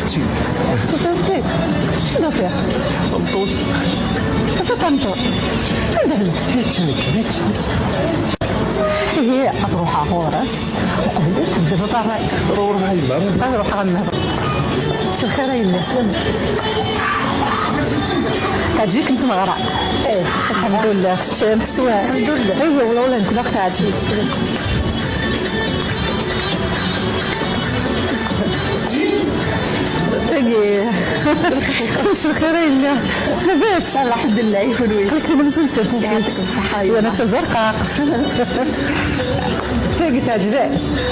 اختي. اختك شنو فيها؟ طنطوط. كيف تنطر؟ هي تروح على غورس وقبل تبدا تطرق روح هاي المرة. تروح على النهر سخيرة الناس كتجيك انت مغرق. ايه الحمد لله الشمس الحمد لله. ايوا والله نكون اختي عجيب تجي سخيرة لاباس الحمد لله يكون قلت لي مزون تفوقي وانا تزرقاق تجي تعجبك